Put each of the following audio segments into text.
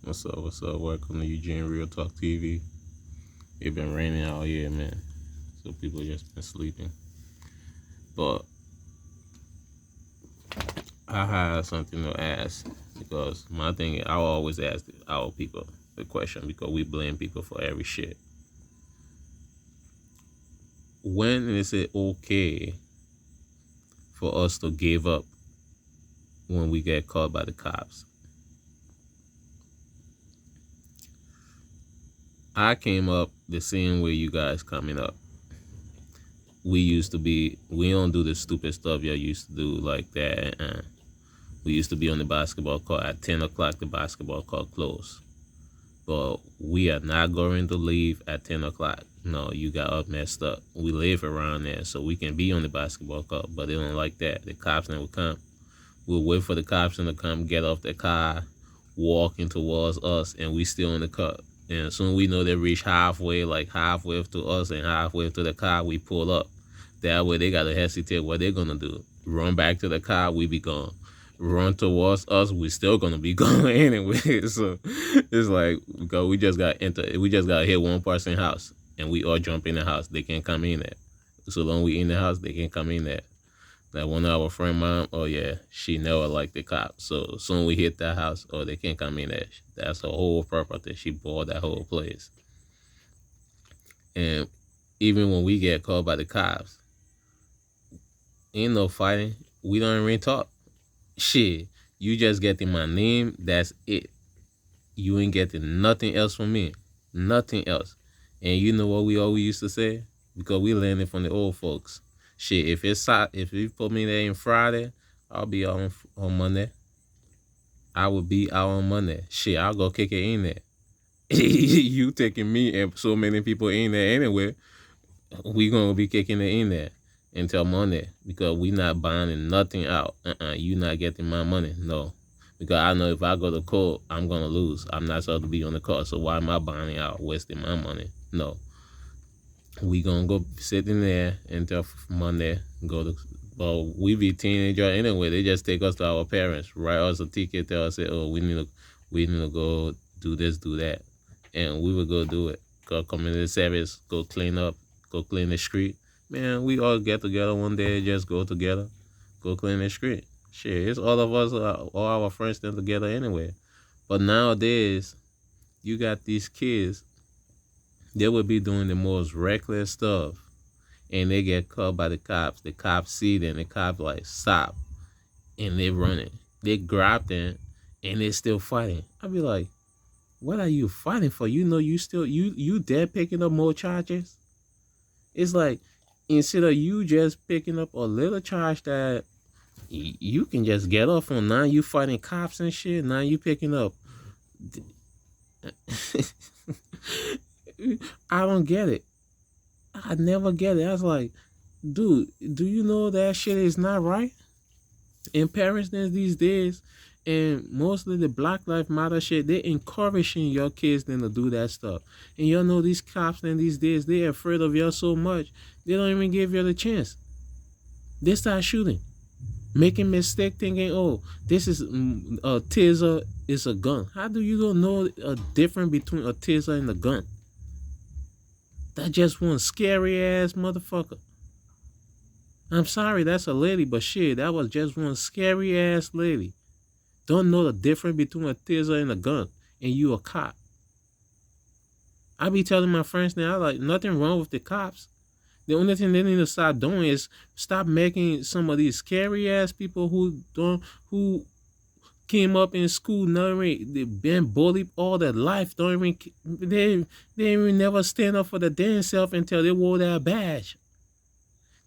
What's up? What's up? Welcome to Eugene Real Talk TV. It been raining all year, man. So people just been sleeping. But I had something to ask because my thing is I always ask our people the question because we blame people for every shit. When is it okay for us to give up when we get caught by the cops? I came up the same way you guys coming up. We don't do the stupid stuff y'all used to do like that. We used to be on the basketball court at 10 o'clock, the basketball court closed. But we are not going to leave at 10 o'clock. No, you got us messed up. We live around there, so we can be on the basketball court, but they don't like that. The cops never come. We'll wait for the cops to come, get off the car, walking towards us, and we still in the car. And soon we know they reach halfway to us and halfway to the car, we pull up. That way they got to hesitate what they're going to do. Run back to the car, we be gone. Run towards us, we still going to be gone anyway. So it's like, because we just got to hit one person house and we all jump in the house. They can't come in there. So long we in the house, they can't come in there. Like one of our friend mom, oh yeah, she never liked the cops. So soon we hit that house, oh they can't come in there. That's her whole property. She bought that whole place. And even when we get called by the cops, ain't no fighting. We don't even talk. Shit, you just getting my name. That's it. You ain't getting nothing else from me. Nothing else. And you know what we always used to say? Because we learned from the old folks. Shit, if you put me there on Friday, I'll be out on Monday. I will be out on Monday. Shit, I'll go kick it in there. You taking me and so many people in there anyway. We gonna be kicking it in there until Monday because we not bonding nothing out. You not getting my money. No. Because I know if I go to court, I'm gonna lose. I'm not supposed to be on the court. So why am I bonding out, wasting my money? No. We gonna go sit in there until Monday. Well, we be teenager anyway. They just take us to our parents, write us a ticket, tell us, oh, we need to go do this, do that, and we would go do it. Go community service, go clean up, go clean the street. Man, we all get together one day, just go together, go clean the street. Shit, it's all of us, all our friends still together anyway. But nowadays, you got these kids. They would be doing the most reckless stuff, and they get caught by the cops. The cops see them, the cops like stop, and they running. They grab them, and they still fighting. I be like, what are you fighting for? You know, you dead picking up more charges. It's like instead of you just picking up a little charge that you can just get off on, now you fighting cops and shit. Now you picking up. I don't get it. I never get it. I was like, dude, do you know that shit is not right? In parents these days, and mostly the Black Lives Matter shit, they encouraging your kids then to do that stuff. And y'all know these cops in these days, they're afraid of y'all so much, they don't even give you the chance. They start shooting. Making mistake thinking, oh, this is a taser is a gun. How do you don't know a difference between a taser and a gun? That just one scary ass motherfucker. I'm sorry, that's a lady, but shit, that was just one scary ass lady. Don't know the difference between a taser and a gun, and you a cop. I be telling my friends now, like, nothing wrong with the cops. The only thing they need to stop doing is stop making some of these scary ass people who came up in school, they've been bullied all their life. They even never stand up for the damn self until they wore that badge.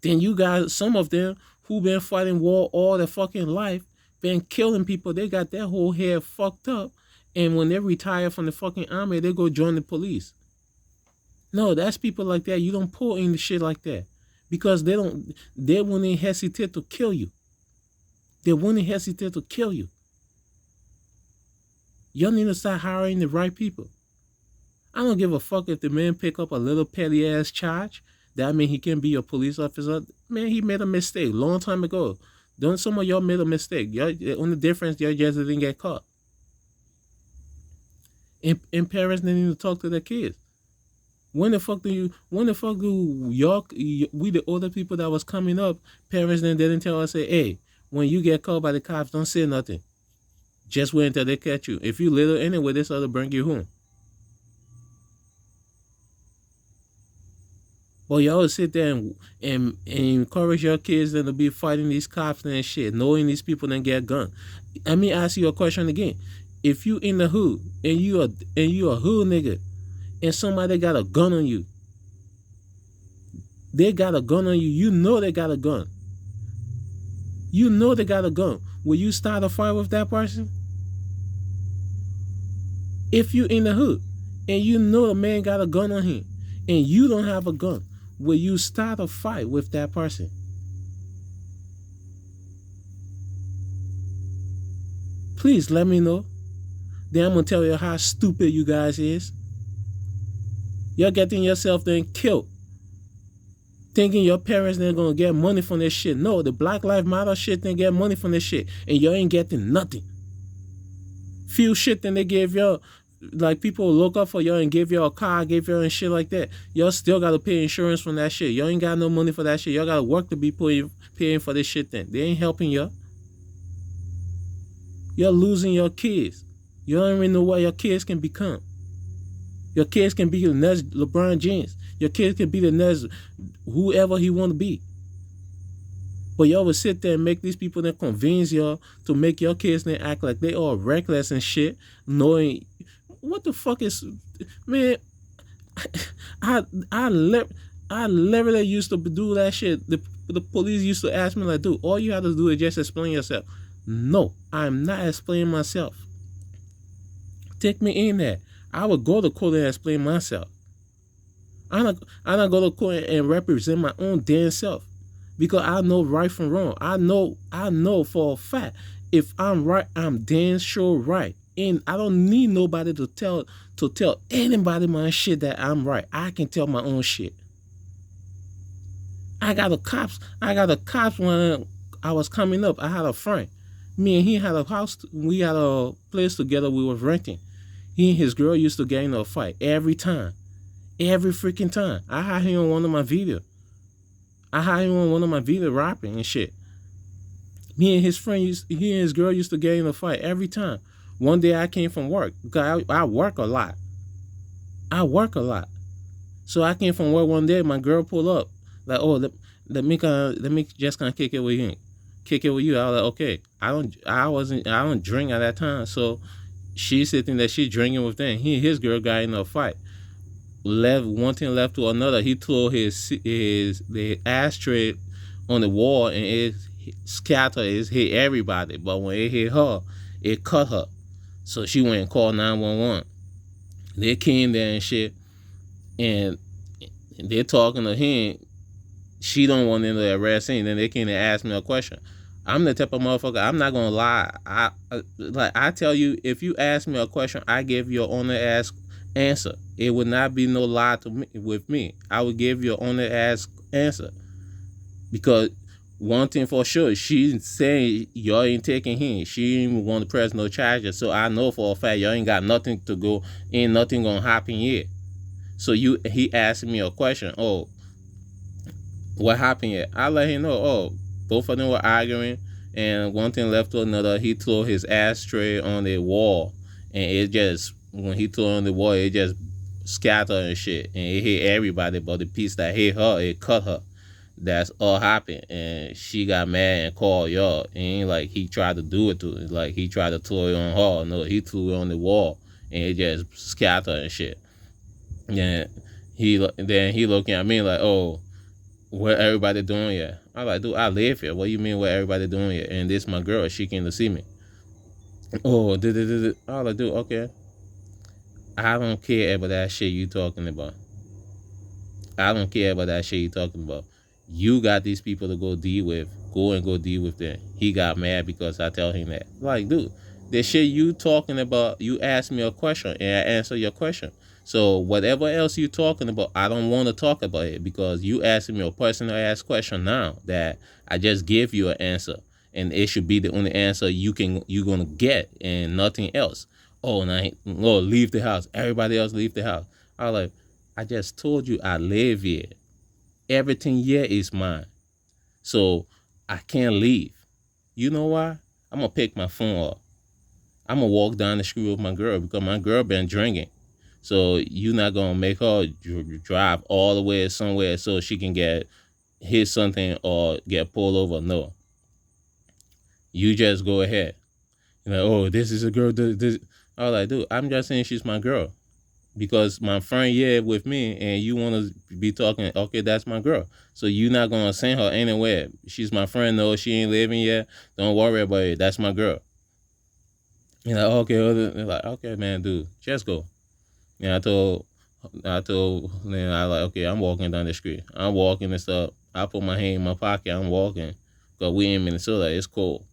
Then you got some of them who been fighting war all their fucking life, been killing people. They got their whole head fucked up, and when they retire from the fucking army, they go join the police. No, that's people like that. You don't pull in the shit like that because they wouldn't hesitate to kill you. They wouldn't hesitate to kill you. Y'all need to start hiring the right people. I don't give a fuck if the man pick up a little petty ass charge. That mean he can be a police officer. Man, he made a mistake long time ago. Don't some of y'all made a mistake. Y'all, the only difference, y'all just didn't get caught. And parents didn't even talk to their kids. When the fuck do y'all, we the older people that was coming up, parents then didn't tell us, say, hey, when you get called by the cops, don't say nothing. Just wait until they catch you. If you little anyway, this other bring you home. But y'all sit there and encourage your kids then to be fighting these cops and shit, knowing these people then get guns. Let me ask you a question again. If you in the hood and you a hood nigga and somebody got a gun on you, they got a gun on you, you know they got a gun. You know they got a gun. Will you start a fight with that person? If you in the hood and you know a man got a gun on him and you don't have a gun, will you start a fight with that person? Please let me know. Then I'm gonna tell you how stupid you guys is. You're getting yourself then killed. Thinking your parents ain't gonna get money from this shit. No, the Black Lives Matter shit didn't get money from this shit. And you ain't getting nothing. Few shit then they gave y'all, like people look up for y'all and give y'all a car, give y'all and shit like that. Y'all still gotta pay insurance from that shit. Y'all ain't got no money for that shit. Y'all gotta work to be paying for this shit then. They ain't helping y'all. You're losing your kids. You don't even know what your kids can become. Your kids can be the next LeBron James. Your kids can be the next whoever he want to be. But y'all will sit there and make these people that convince y'all to make your kids then act like they all reckless and shit, knowing what the fuck is, man. I literally used to do that shit. The police used to ask me like, dude, all you have to do is just explain yourself. No, I'm not explaining myself. Take me in there. I would go to court and explain myself. I not go to court and represent my own damn self because I know right from wrong. I know for a fact if I'm right, I'm damn sure right, and I don't need nobody to tell anybody my shit that I'm right. I can tell my own shit. I got the cops when I was coming up. I had a friend. Me and he had a house. We had a place together. We were renting. He and his girl used to get in a fight every time. Every freaking time. I had him on one of my videos. Rapping and shit. He and his girl used to get in a fight every time. One day I came from work. Because I work a lot. So I came from work one day. My girl pulled up. Like, oh, let me just kind of kick it with you. I was like, okay. I don't drink at that time. So she's sitting there, she drinking with them. He and his girl got in a fight. One thing left to another. He threw the ashtray on the wall and it scattered. It hit everybody. But when it hit her, it cut her. So she went and called 911. They came there and shit, and they're talking to him. She don't want them to arrest him. Then they came and asked me a question. I'm the type of motherfucker, I'm not gonna lie. I tell you, if you ask me a question, I give you an honest ass answer. It would not be no lie to me with me. I would give you an honest ass answer. Because one thing for sure, she's saying y'all ain't taking him. She ain't even want to press no charges. So I know for a fact y'all ain't got nothing to go, ain't nothing gonna happen yet. So he asked me a question. Oh, what happened yet? I let him know. Oh, both of them were arguing, and one thing left to another. He threw his ashtray on the wall, and it just, when he threw it on the wall, it just scattered and shit, and it hit everybody. But the piece that hit her, it cut her. That's all happened, and she got mad and called y'all. It ain't like he tried to do it to her. Like he tried to throw it on her. No, he threw it on the wall, and it just scattered and shit. And he looking at me like, oh, what everybody doing here? I like, dude, I live here. What do you mean what everybody doing here? And this my girl, she came to see me. Oh, I like, dude, okay. I don't care about that shit you talking about. You got these people to go deal with. Go deal with them. He got mad because I tell him that. Like, dude, the shit you talking about, you asked me a question and I answer your question. So whatever else you talking about, I don't want to talk about it because you asking me a personal ass question now that I just gave you an answer, and it should be the only answer you're gonna get and nothing else. Oh, now, oh, leave the house. Everybody else leave the house. I was like, I just told you I live here. Everything here is mine. So I can't leave. You know why? I'm gonna pick my phone up. I'm gonna walk down the street with my girl because my girl been drinking. So you not gonna make her drive all the way somewhere so she can get hit something or get pulled over. No, you just go ahead. You're like, oh, this is a girl. This. I was like, dude, I'm just saying she's my girl because my friend here with me, and you want to be talking. Okay, that's my girl. So you not gonna send her anywhere. She's my friend. No, she ain't living yet. Don't worry about it. That's my girl. You're like, okay, they're like, okay, man, dude, just go. And then I like, okay, I'm walking down the street. I'm walking and stuff. I put my hand in my pocket. I'm walking. Because we in Minnesota, it's cold.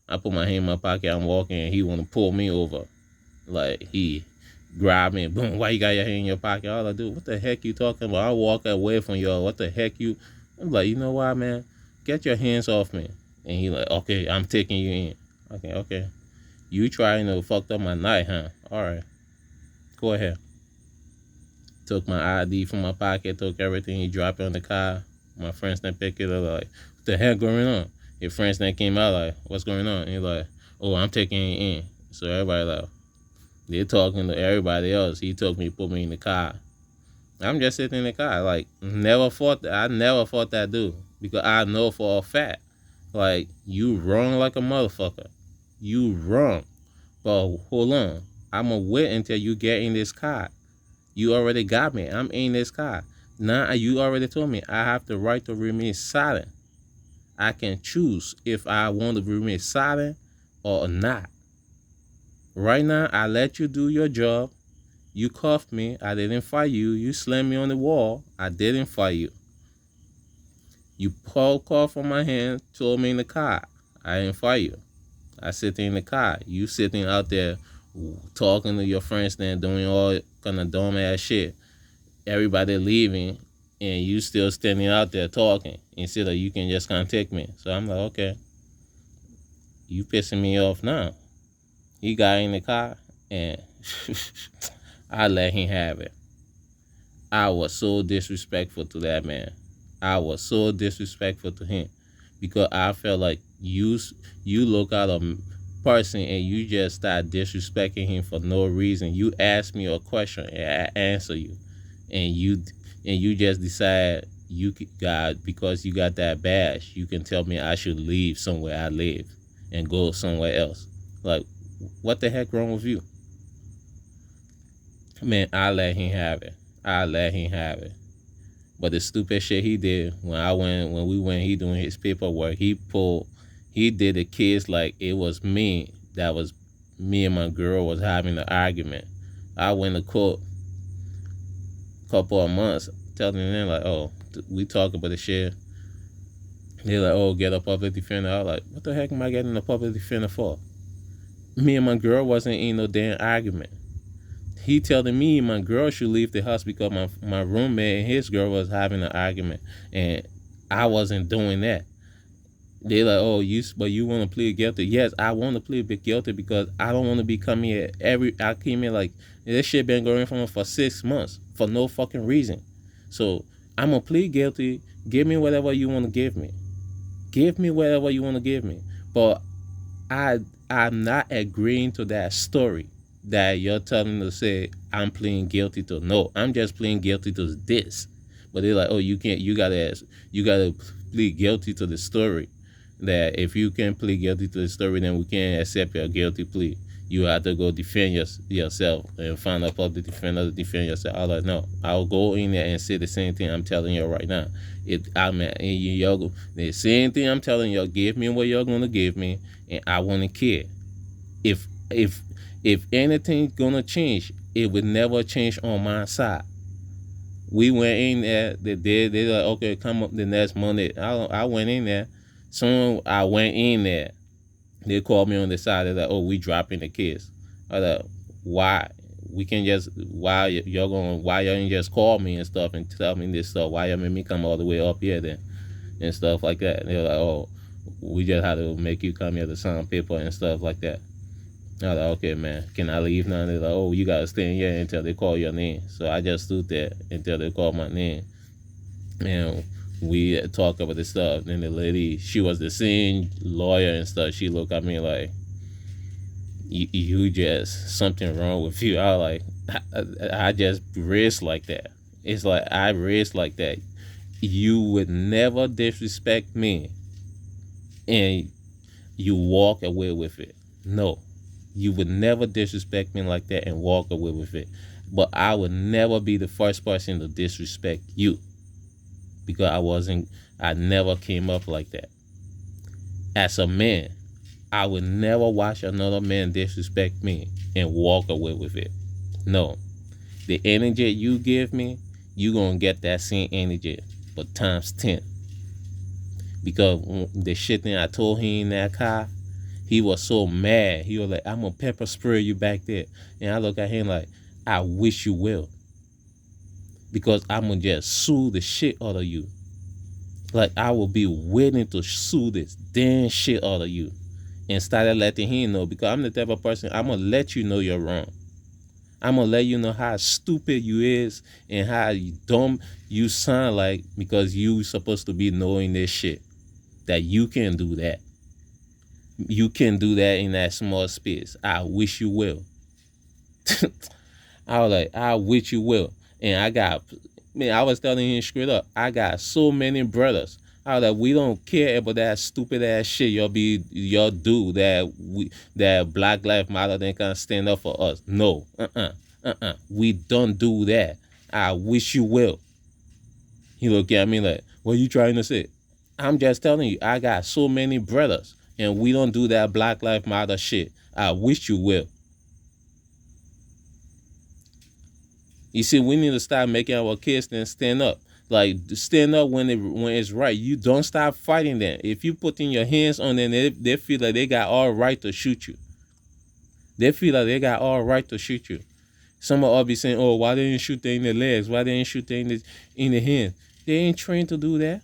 I put my hand in my pocket. I'm walking, and he want to pull me over. Like, he grabbed me. Boom, why you got your hand in your pocket? All I do, what the heck you talking about? I walk away from y'all. What the heck you? I'm like, you know what, man? Get your hands off me. And he like, okay, I'm taking you in. Okay. You trying to fuck up my night, huh? All right. Go ahead. Took my ID from my pocket, took everything, he dropped it on the car. My friends then pick it up like, what the heck going on? His friends then came out like, what's going on? And he's like, oh, I'm taking it in. So everybody like, they're talking to everybody else. He took me, put me in the car. I'm just sitting in the car. Like, I never fought that dude. Because I know for a fact, like, you wrong like a motherfucker. You wrong. But hold on. I'm going to wait until you get in this car. You already got me. I'm in this car. Now you already told me I have the right to remain silent. I can choose if I want to remain silent or not. Right now, I let you do your job. You cuffed me. I didn't fight you. You slammed me on the wall. I didn't fight you. You pulled cuff on my hand, told me in the car. I didn't fight you. I sit in the car. You sitting out there talking to your friends then doing all kind of dumb ass shit. Everybody leaving and you still standing out there talking instead of you can just contact me. So I'm like, okay, you pissing me off now. He got in the car and I let him have it. I was so disrespectful to that man. I was so disrespectful to him because I felt like you look at a person and you just start disrespecting him for no reason. You ask me a question and I answer you, and you just decide you got because you got that badge, you can tell me I should leave somewhere I live and go somewhere else. Like, what the heck wrong with you? Man, I let him have it. But the stupid shit he did when we went, he doing his paperwork. He did the kids like it was me. That was me and my girl was having an argument. I went to court a couple of months telling them like, oh, we talk about the shit. They're like, oh, get a public defender. I was like, what the heck am I getting a public defender for? Me and my girl wasn't in no damn argument. He telling me my girl should leave the house because my roommate and his girl was having an argument, and I wasn't doing that. They like, oh, but you want to plead guilty? Yes, I want to plead guilty because I don't want to be coming here I came here like this shit been going on for 6 months for no fucking reason. So I'm gonna plead guilty. Give me whatever you want to give me. Give me whatever you want to give me. But I'm not agreeing to that story that you're telling me to say I'm pleading guilty to. No, I'm just pleading guilty to this. But they're like, oh, you gotta plead guilty to the story. That if you can't plead guilty to the story, then we can't accept your guilty plea. You have to go defend yourself and find a public defender to defend yourself. I was like, no, I'll go in there and say the same thing I'm telling you right now. The same thing I'm telling you, give me what you're gonna give me, and I wanna care. If anything's gonna change, it would never change on my side. We went in there. They like, okay, come up the next Monday. I went in there. Soon I went in there. They called me on the side. They're like, oh, we dropping the kids. I was like, why? We can just why you didn't just call me and stuff and tell me this stuff? Why you made me come all the way up here then and stuff like that? And they're like, oh, we just had to make you come here to sign paper and stuff like that. I was like, okay, man, can I leave now? They're like, oh, you gotta stay in here until they call your name. So I just stood there until they called my name, and we talked about the stuff. Then the lady, she was the same lawyer and stuff. She looked at me like, you just something wrong with you. I was like, I just raised like that. It's like I raised like that. You would never disrespect me, and you walk away with it. No, you would never disrespect me like that and walk away with it. But I would never be the first person to disrespect you because I never came up like that. As a man, I would never watch another man disrespect me and walk away with it. No, the energy you give me, you gonna get that same energy, but times 10. Because the shit that I told him in that car, he was so mad. He was like, I'm gonna pepper spray you back there. And I look at him like, I wish you will. Because I'm gonna just sue the shit out of you. Like, I will be willing to sue this damn shit out of you. And started letting him know, because I'm the type of person, I'm gonna let you know you're wrong. I'm gonna let you know how stupid you is and how dumb you sound like, because you supposed to be knowing this shit. That you can do that. You can do that in that small space. I wish you will. I was like, I wish you will. And I was telling him straight up, I got so many brothers. I was like, we don't care about that stupid ass shit y'all do that Black Lives Matter then can stand up for us. No, we don't do that. I wish you will. He looked at me like, what are you trying to say? I'm just telling you, I got so many brothers, and we don't do that Black Lives Matter shit. I wish you will. You see, we need to start making our kids then stand up. Like, stand up when it's right. You don't stop fighting them. If you putting your hands on them, they feel like they got all right to shoot you. They feel like they got all right to shoot you. Some will all be saying, oh, why didn't you shoot them in the legs? Why didn't you shoot them in the hand? They ain't trained to do that.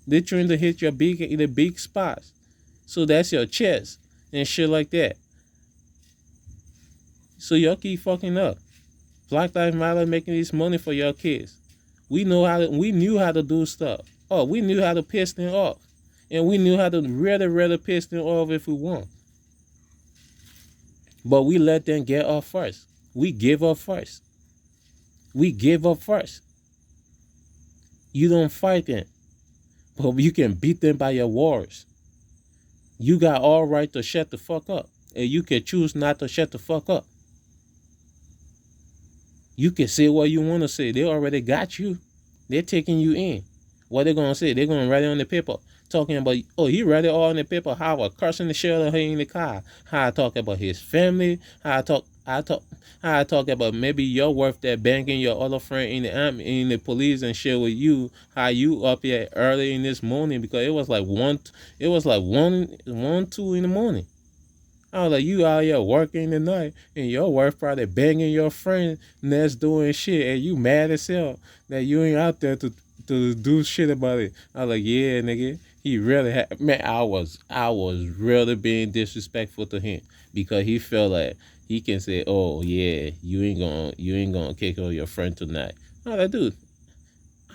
They're trying to hit the big spots. So that's your chest and shit like that. So y'all keep fucking up. Black Lives Matter making this money for your kids. We knew how to do stuff. Oh, we knew how to piss them off. And we knew how to really piss them off if we want. But we let them get off first. We give up first. We give up first. You don't fight them. But you can beat them by your words. You got all right to shut the fuck up. And you can choose not to shut the fuck up. You can say what you want to say. They already got you. They're taking you in. What they're going to say, they're going to write it on the paper. Talking about, oh, he write it all on the paper. How I was cursing the shit out of her in the car. How I talk about his family. How I talk about maybe your worth that banging your other friend in the police and shit with you. How you up here early in this morning, because it was like one, 2 in the morning. I was like, you out here working the night and your wife probably banging your friend that's doing shit, and you mad as hell that you ain't out there to do shit about it. I was like, yeah, nigga. He really had, man, I was really being disrespectful to him, because he felt like he can say, oh yeah, you ain't gonna kick it with your friend tonight. I was like, dude,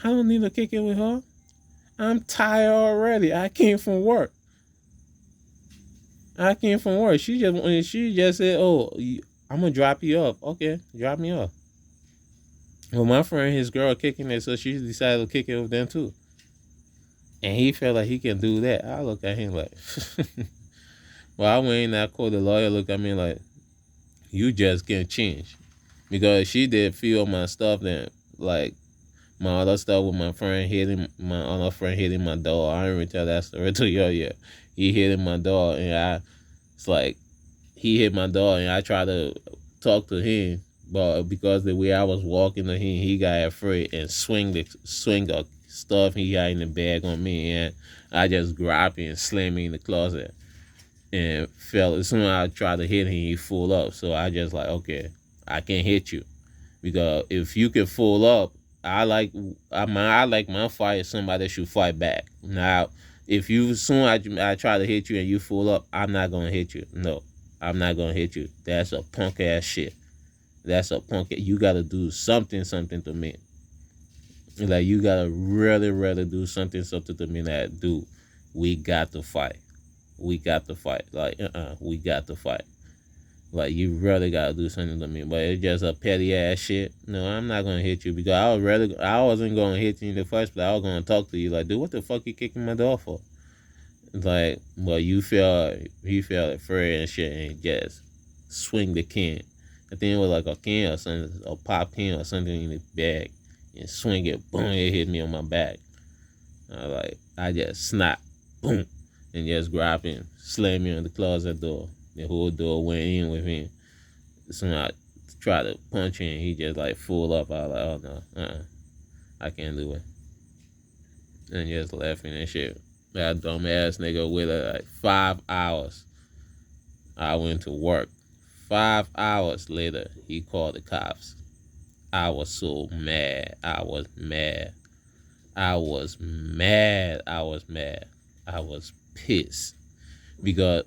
I don't need to kick it with her. I'm tired already. I came from work. She just said, oh, I'm gonna drop you off. Okay, drop me off. Well, my friend, his girl kicking it, so she decided to kick it with them too. And he felt like he can do that. I look at him like, well, I went in that court. The lawyer looked at me like, you just can't change. Because she did feel my stuff, then like my other stuff with my other friend hitting my dog. I didn't even tell that story to you yet. He hit my dog, and it's like, he hit my dog, and I tried to talk to him, but because the way I was walking to him, he got afraid and swing the stuff he got in the bag on me, and I just grabbed him and slammed him in the closet, and fell. As soon as I tried to hit him, he full up. So I just like, okay, I can't hit you, because if you can full up, I like my fight. Somebody should fight back. Now, if you soon I try to hit you and you full up, I'm not gonna hit you. No, I'm not gonna hit you. That's a punk ass shit. That's a punk. You gotta do something to me. Like you gotta really do something to me. That dude, we got to fight. We got to fight. Like we got to fight. Like you really gotta do something to me. But it's just a petty ass shit. No, I'm not gonna hit you because I wasn't gonna hit you in the first place. I was gonna talk to you like, dude, what the fuck you kicking my door for? Like, well, you felt afraid and shit, and just swing the can. I think it was like a can or something, a pop can or something in the bag, and swing it, boom, it hit me on my back. I just snap, boom, and just grab him, slam me on the closet door. The whole door went in with him. So I tried to punch him, he just like full up. I was like, oh no, I can't do it, and just laughing and shit. That dumbass nigga with it like 5 hours. I went to work. 5 hours later, he called the cops. I was so mad. I was mad. I was mad. I was mad. I was pissed. Because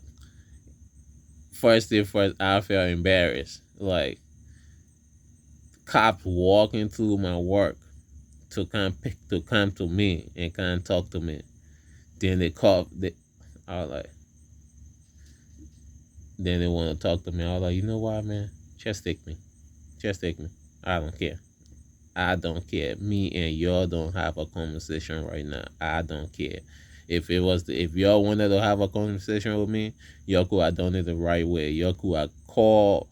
first thing first, I felt embarrassed. Like, cops walking through my work to come to me and come talk to me. Then they called. I was like, then they want to talk to me. I was like, you know what, man? Just take me. Just take me. I don't care. I don't care. Me and y'all don't have a conversation right now. I don't care. If y'all wanted to have a conversation with me, y'all could have done it the right way. Y'all could have called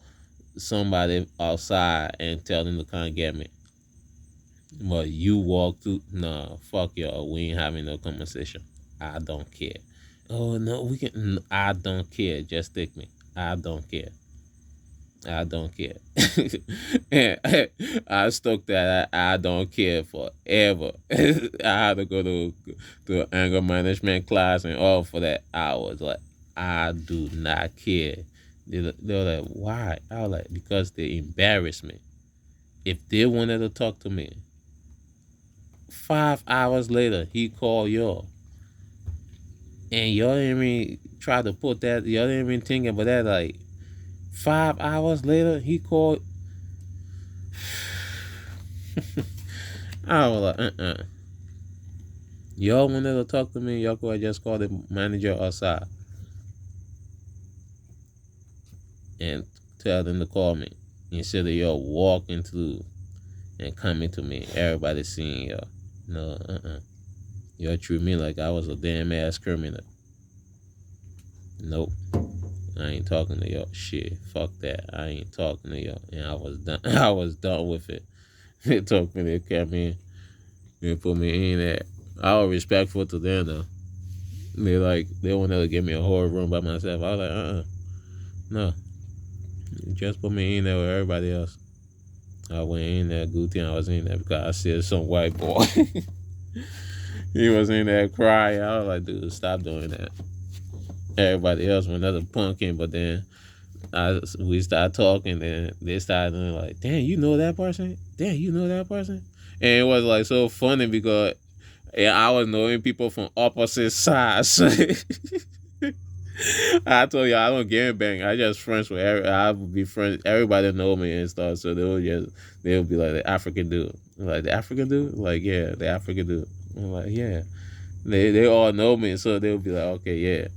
somebody outside and tell them to come get me. But you walk through, nah, fuck y'all. We ain't having no conversation. I don't care. Oh no, we can. I don't care. Just take me. I don't care. I don't care. And I stuck that I don't care forever. I had to go to anger management class and all for that. I was like, I do not care. They were like, why? I was like, because they embarrassed me. If they wanted to talk to me, 5 hours later, he called y'all. And y'all didn't even try to put that, y'all didn't even think about that. Like, 5 hours later, he called. I was like, Y'all wanted to talk to me, y'all could have just called the manager outside and tell them to call me. Instead of y'all walking through and coming to me, everybody seeing y'all. No, y'all treat me like I was a damn ass criminal. Nope. I ain't talking to y'all. Shit, fuck that. I ain't talking to y'all. And I was done. I was done with it. They took me, they kept me, they put me in there. I was respectful to them though. They wanted to give me a whole room by myself. I was like, no. Just put me in there with everybody else. I went in there, good thing I was in there because I said some white boy. He was in there crying. I was like, dude, stop doing that. Everybody else went another pumpkin, but then we started talking, and they started doing like, damn, you know that person? Damn, you know that person? And it was like so funny because I was knowing people from opposite sides. I told you I don't game bang. I just friends with I would be friends. Everybody know me and stuff, so they'll be like the African dude, like the African dude, like yeah, the African dude. I'm like yeah, they all know me, so they'll be like okay yeah.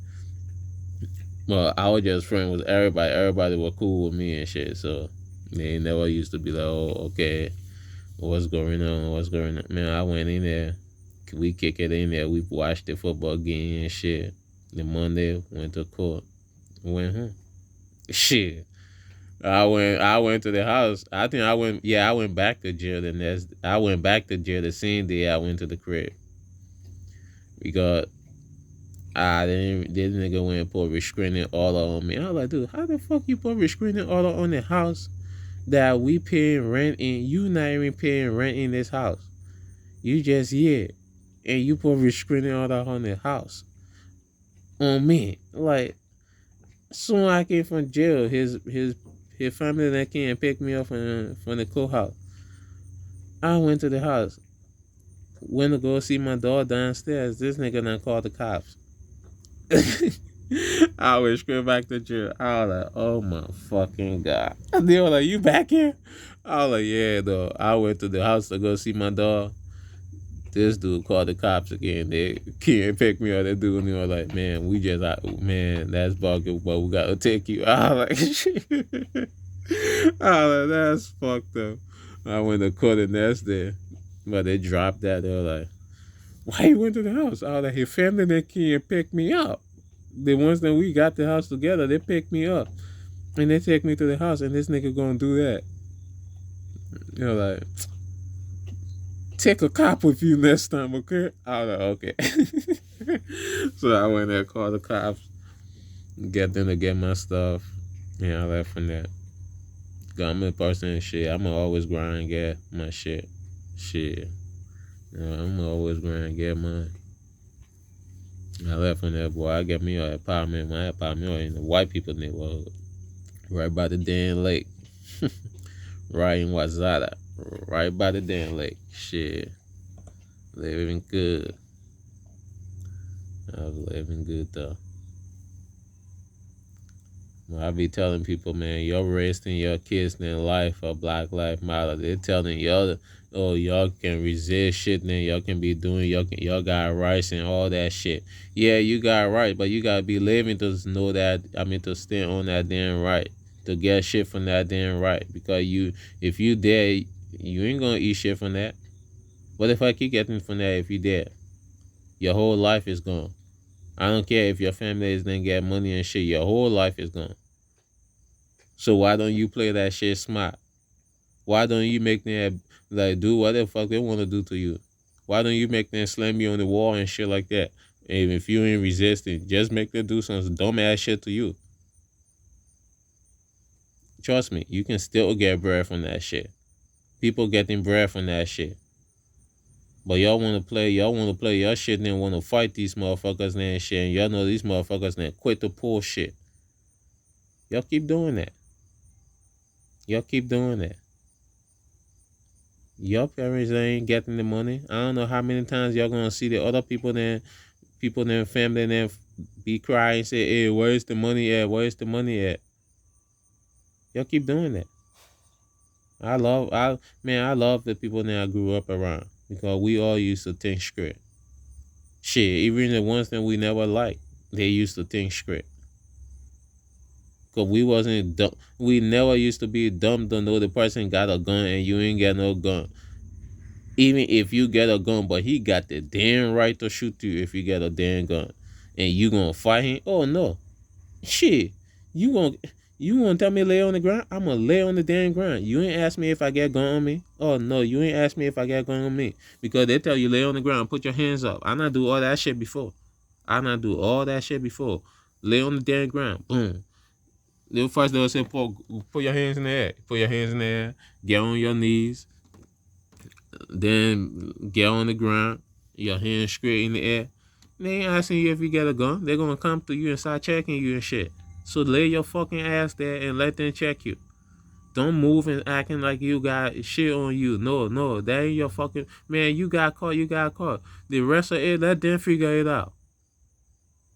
Well, I was just friends with everybody. Everybody was cool with me and shit, so they never used to be like oh okay, what's going on? What's going on? Man, I went in there. We kick it in there. We watched the football game and shit. The Monday went to court. Went home. Shit. I went to the house. I think I went. Yeah, I went back to jail the next. I went back to jail the same day I went to the crib because I didn't. This nigga went and put restraining order on me. I was like, dude, how the fuck you put restraining order on the house that we paying rent in? You not even paying rent in this house. You just here, and you put restraining order on the house on me. Like soon I came from jail, his family that came and picked me up from the courthouse. I went to the house. Went to go see my dog downstairs. This nigga done called the cops. I went straight back to jail. I was like, oh my fucking God. And they were like, you back here? I was like, yeah, though. I went to the house to go see my dog. This dude called the cops again. They can't pick me up. That dude, and they were like, man, we just, man, that's bugging, but we got to take you. I was like, shit. I was like, that's fucked up. I went to court the next day, but they dropped that. They were like, why you went to the house? I was like, his family that can't pick me up. The ones that we got the house together, they picked me up. And they take me to the house, and this nigga gonna do that. You're like, take a cop with you next time, okay? I was like, okay. So I went there, called the cops, get them to get my stuff, and I left from that. I'm a person and shit. I'm gonna always grind and get my shit. Shit. I'm gonna always grind and get mine. I left from there, boy. I got me an apartment. My apartment in the white people neighborhood. Right by the damn lake. Right in Wazada. Right by the damn lake. Shit. Living good. I was living good though. I be telling people, man, you're wasting your kids' in life for Black Lives Matter. They're telling y'all, oh, y'all can resist shit, then y'all can be doing, y'all got rights and all that shit. Yeah, you got right, but you gotta be living to know that. I mean, to stand on that damn right, to get shit from that damn right. Because if you dead, you ain't gonna eat shit from that. What if I keep getting from that if you dead? Your whole life is gone. I don't care if your family is then get money and shit. Your whole life is gone. So why don't you play that shit smart? Why don't you make them like do whatever the fuck they want to do to you? Why don't you make them slam you on the wall and shit like that? And if you ain't resisting, just make them do some dumb ass shit to you. Trust me, you can still get bread from that shit. People getting bread from that shit. But y'all want to play your shit and then want to fight these motherfuckers and shit. And y'all know these motherfuckers and quit the poor shit. Y'all keep doing that. Y'all keep doing that. Your parents ain't getting the money. I don't know how many times y'all gonna see the other people then family then be crying and say, hey, where's the money at? Where's the money at? Y'all keep doing that. I love the people that I grew up around. Because we all used to think straight. Shit, even the ones that we never liked, they used to think straight. Because we wasn't dumb. We never used to be dumb to know the person got a gun and you ain't got no gun. Even if you get a gun, but he got the damn right to shoot you if you get a damn gun. And you gonna fight him? Oh no. Shit. You gonna tell me lay on the ground? I'm gonna lay on the damn ground. You ain't ask me if I got gun on me. Oh no, you ain't ask me if I got gun on me. Because they tell you lay on the ground, put your hands up. I not do all that shit before. Lay on the damn ground. Boom. The first they'll say put your hands in the air. Put your hands in the air. Get on your knees. Then get on the ground. Your hands straight in the air. They ain't asking you if you got a gun. They're gonna come to you and start checking you and shit. So lay your fucking ass there and let them check you. Don't move and acting like you got shit on you. No, that ain't your fucking... Man, you got caught. The rest of it, let them figure it out.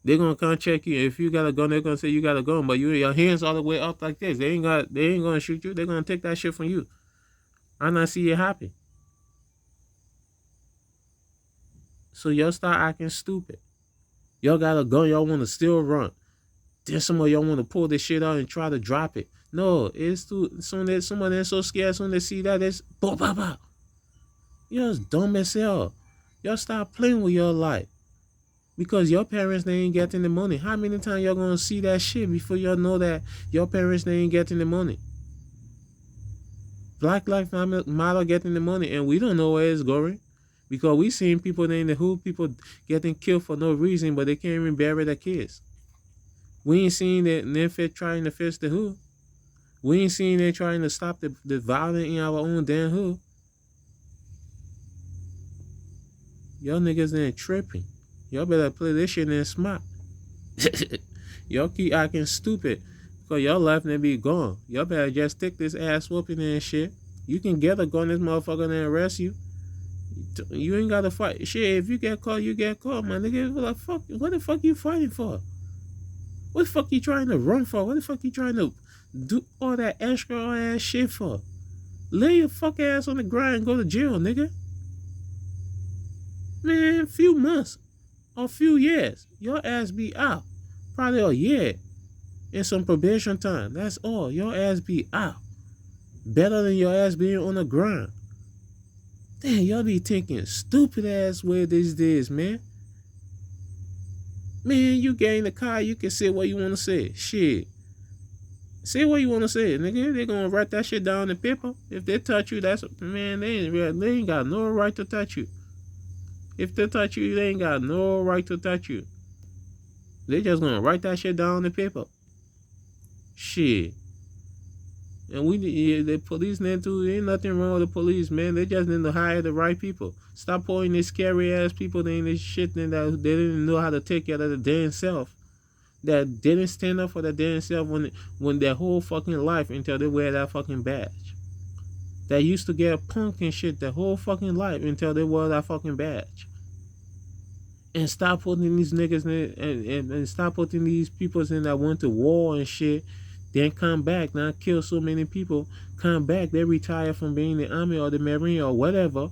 They're gonna come check you. If you got a gun, they're gonna say you got a gun, but your hands all the way up like this. They ain't gonna shoot you. They're gonna take that shit from you. I not see it happen. So y'all start acting stupid. Y'all got a gun, y'all wanna still run. Then some of y'all want to pull this shit out and try to drop it. No, it's too soon that someone that's so scared soon they see that it's boom, boom, boom. You're dumb as hell. Y'all stop playing with your life. Because your parents they ain't getting the money. How many times y'all gonna see that shit before y'all know that your parents they ain't getting the money? Black Lives Matter getting the money and we don't know where it's going. Because we seen people in the hood, people getting killed for no reason, but they can't even bury their kids. We ain't seen that Netflix trying to fix the hood. We ain't seen they trying to stop the violence in our own damn hood. Y'all niggas ain't tripping. Y'all better play this shit in smart. Y'all keep acting stupid because y'all life never be gone. Y'all better just take this ass whooping and shit. You can get a gun, this motherfucker and arrest you. You ain't gotta fight. Shit, if you get caught, you get caught, my nigga. What the fuck you fighting for? What the fuck you trying to run for? What the fuck you trying to do all that extra ass shit for? Lay your fuck ass on the ground and go to jail, nigga. Man, few months or few years, your ass be out. Probably a year and some probation time. That's all. Your ass be out. Better than your ass being on the ground. Damn, y'all be thinking stupid ass way these days, man. Man, you get in the car, you can say what you want to say. Shit. Say what you want to say, nigga. They gonna write that shit down in paper. If they touch you, that's man. They ain't got no right to touch you. If they touch you, they ain't got no right to touch you. They just gonna write that shit down in paper. Shit. And the police need to. Ain't nothing wrong with the police, man. They just need to hire the right people. Stop putting these scary ass people in this shit that they didn't know how to take care of the damn self. That didn't stand up for the damn self when their whole fucking life until they wear that fucking badge. That used to get punk and shit their whole fucking life until they wear that fucking badge. And stop putting these niggas in and stop putting these people in that went to war and shit, then come back, not kill so many people, come back, they retire from being in the army or the marine or whatever.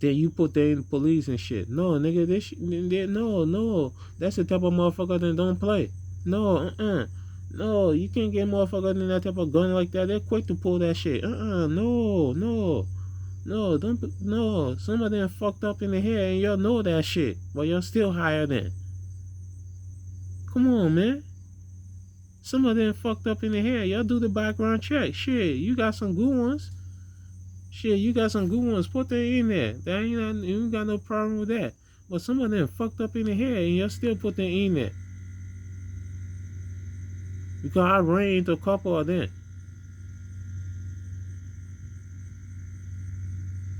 Then you put them in the police and shit. No, nigga, no. That's the type of motherfucker that don't play. No, No, you can't get motherfuckers in that type of gun like that. They're quick to pull that shit. No. Some of them fucked up in the head and y'all know that shit. But y'all still higher than. Come on, man. Some of them fucked up in the head. Y'all do the background check. Shit, you got some good ones. Put them in there. You ain't got no problem with that. But some of them fucked up in the head and y'all still put them in there. Because I ran into a couple of them.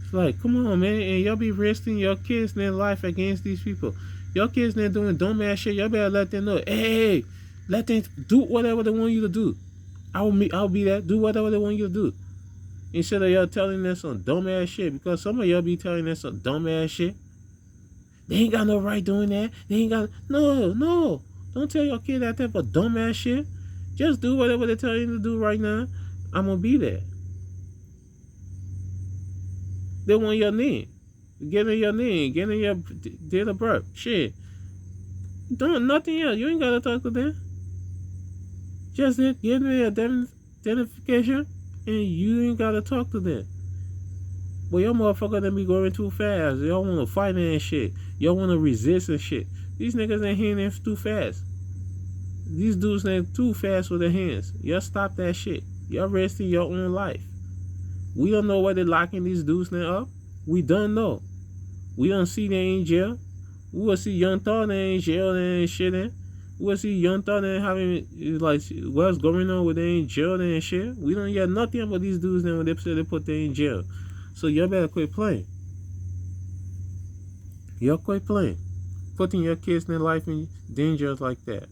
It's like, come on, man. And y'all be risking your kids and their life against these people. Your kids they're doing dumbass shit. Y'all better let them know. Hey, let them do whatever they want you to do. I'll be that. Do whatever they want you to do. Instead of y'all telling them some dumbass shit. Because some of y'all be telling them some dumbass shit. They ain't got no right doing that. They ain't got... No. Don't tell your kid that type of dumbass shit. Just do whatever they tell you to do right now. I'm going to be there. They want your name. Get in your name. Get in your date of birth. Shit. Don't nothing else. You ain't got to talk to them. Just get in their identification and you ain't got to talk to them. But your motherfucker them be going too fast. Y'all want to fight and shit. Y'all want to resist and shit. These niggas ain't hitting too fast. These dudes ain't too fast with their hands. Y'all stop that shit. Y'all risking your own life. We don't know why they're locking these dudes up. We don't know. We don't see they in jail. We will see Young Thug in jail and shit. We will see Young Thug having like what's going on with them in jail and shit. We don't hear nothing about these dudes when they say they put them in jail. So y'all better quit playing. Y'all quit playing. Putting your kids and their life in danger like that.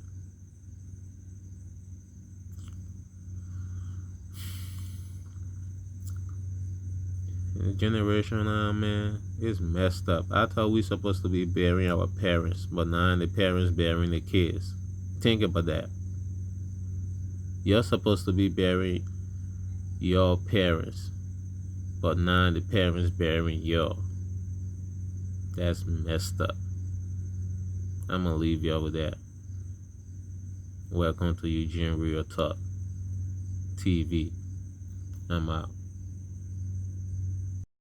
The generation now, man, is messed up. I thought we supposed to be burying our parents, but now the parents burying the kids. Think about that. You're supposed to be burying your parents, but now the parents burying y'all. That's messed up. I'm gonna leave y'all with that. Welcome to Eugene Real Talk TV. I'm out.